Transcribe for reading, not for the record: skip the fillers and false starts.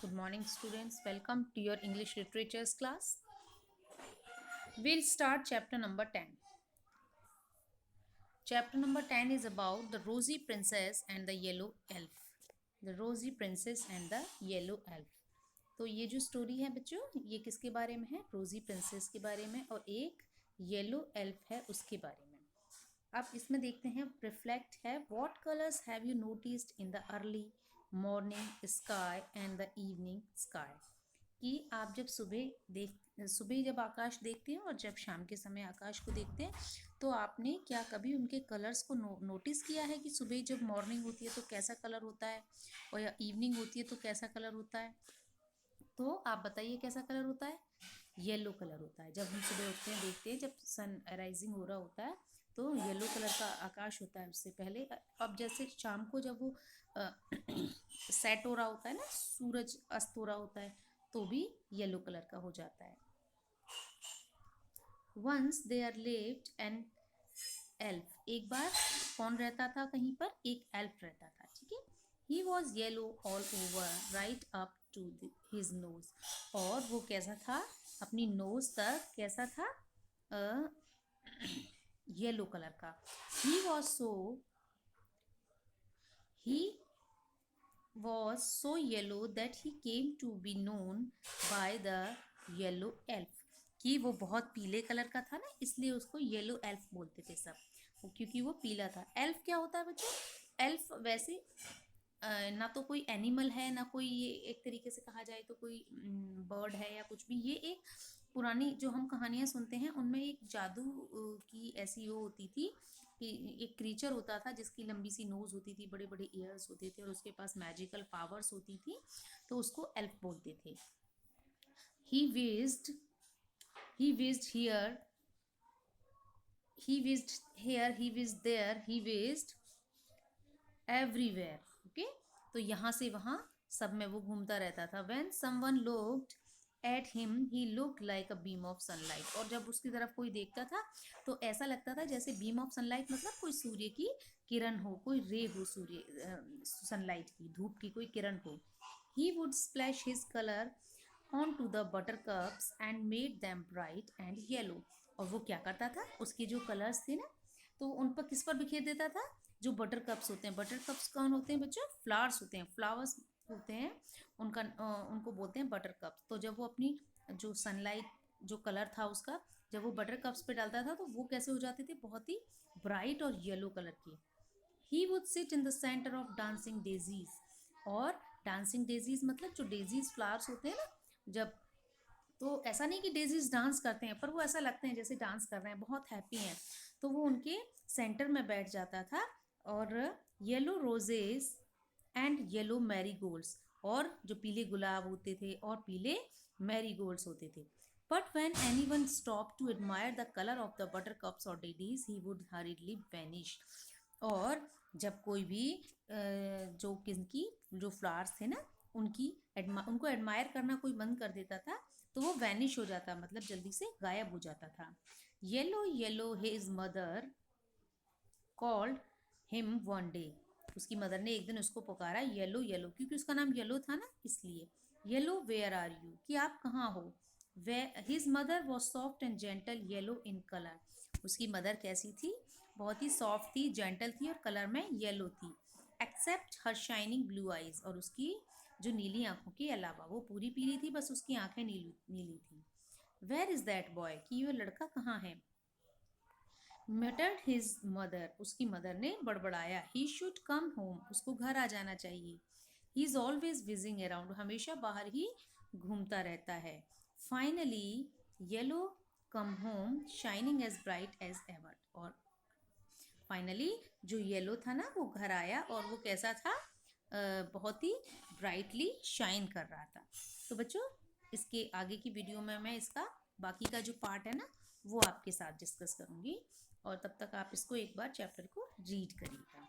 Good morning, students. Welcome to your English Literatures class. We'll start chapter number 10. Chapter number 10 is about the Rosy Princess and the Yellow Elf. The Rosy Princess and the Yellow Elf. तो ये जो story है बच्चों, ये किसके बारे में है? रोजी प्रिंसेस के बारे में और एक येलो एल्फ है उसके बारे में. अब इसमें देखते हैं. रिफ्लेक्ट है. What colours have you noticed in the early morning sky and the evening sky. कि आप जब सुबह जब आकाश देखते हैं और जब शाम के समय आकाश को देखते हैं तो आपने क्या कभी उनके कलर्स को नोटिस किया है कि सुबह जब मॉर्निंग होती है तो कैसा कलर होता है और या इवनिंग होती है तो कैसा कलर होता है. तो आप बताइए कैसा कलर होता है. येलो कलर होता है. जब हम सुबह उठते हैं देखते हैं जब सन राइजिंग हो रहा होता है तो येलो कलर का आकाश होता है उससे पहले. अब जैसे शाम को जब वो सेट हो रहा होता है ना, सूरज अस्त हो रहा होता है तो भी येलो कलर का हो जाता है. Once there lived an elf. एक बार कौन रहता था कहीं पर? एक एल्फ रहता था. ठीक है. He was yellow all over right up to his nose. और वो कैसा था? अपनी नोज तक कैसा था? येलो कलर का. ही was so yellow that he came to be known by the yellow elf. कि वो बहुत पीले कलर का था ना, इसलिए उसको येलो एल्फ बोलते थे सब, क्योंकि वो पीला था. एल्फ क्या होता है बच्चों? एल्फ वैसे ना तो कोई एनिमल है ना कोई, ये एक तरीके से कहा जाए तो कोई बर्ड है या कुछ भी. ये एक पुरानी जो हम कहानियाँ सुनते हैं उनमें एक जादू की ऐसी वो होती थी कि एक क्रीचर होता था जिसकी लंबी सी नोज होती थी, बड़े बड़े ईयर्स होते थे और उसके पास मैजिकल पावर्स होती थी, तो उसको एल्फ बोलते थे. ही विज्ड he whizzed here he whizzed here he whizzed there he whizzed everywhere. okay. तो यहाँ से वहाँ सब में वो घूमता रहता था. when someone looked at him he looked like a beam of sunlight. और जब उसकी तरफ कोई देखता था तो ऐसा लगता था जैसे beam of sunlight मतलब कोई सूर्य की किरण हो, कोई रे हो, सूर्य सनलाइट की, धूप की कोई किरण हो. he would splash his color onto the buttercups and made them bright and yellow. और वो क्या करता था? उसके जो कलर्स थे ना तो उन पर किस पर बिखेर देता था? जो बटर कप्स होते हैं. बटर कप्स कौन होते हैं बच्चों? फ्लावर्स होते हैं, फ्लावर्स होते हैं. उनको बोलते हैं बटर कप्स. तो जब वो अपनी जो सनलाइट जो कलर था उसका जब वो बटर कप्स पे डालता था तो वो कैसे हो जाते थे? बहुत ही ब्राइट और येलो कलर के. He would sit in the centre of dancing daisies. और डांसिंग डेजीज मतलब जो डेजीज फ्लावर्स होते हैं ना, जब तो ऐसा नहीं कि डेजीज डांस करते हैं पर वो ऐसा लगते हैं जैसे डांस कर रहे हैं, बहुत हैप्पी हैं. तो वो उनके सेंटर में बैठ जाता था. और yellow roses and yellow marigolds, और जो पीले गुलाब होते थे और पीले मैरीगोल्ड्स होते थे. But when anyone stop to admire the colour of the buttercups और डेडीज ही वुड हरीडली वैनिश. और जब कोई भी जो किनकी जो फ्लावर्स थे ना उनको एडमायर करना कोई बंद कर देता था तो वो वैनिश हो जाता, मतलब जल्दी से गायब हो जाता था. Yellow yellow his mother called him one day. उसकी मदर ने एक दिन उसको पुकारा येलो येलो, क्योंकि उसका नाम येलो था ना इसलिए. येलो वेयर आर यू, कि आप कहाँ हो. Way his mother was soft and gentle yellow in colour. उसकी मदर कैसी थी? बहुत ही सॉफ्ट थी, जेंटल थी और कलर में येलो थी. एक्सेप्ट हर शाइनिंग ब्लू आइज, और उसकी जो नीली आंखों के अलावा, वो पूरी पीली थी बस उसकी आंखें नीली नीली थी. वेयर इज दैट बॉय, कि ये लड़का कहाँ है. मटर्ड हिज मदर, उसकी मदर ने बड़बड़ाया. ही शुड कम होम, उसको घर आ जाना चाहिए. He is always whizzing around, हमेशा बाहर ही घूमता रहता है. Finally yellow come home shining as bright as ever. और फाइनली जो येलो था ना वो घर आया और वो कैसा था? बहुत ही ब्राइटली शाइन कर रहा था. तो बच्चों इसके आगे की वीडियो में मैं इसका बाकी का जो पार्ट है ना वो आपके साथ डिस्कस करूँगी, और तब तक आप इसको एक बार चैप्टर को रीड करिएगा.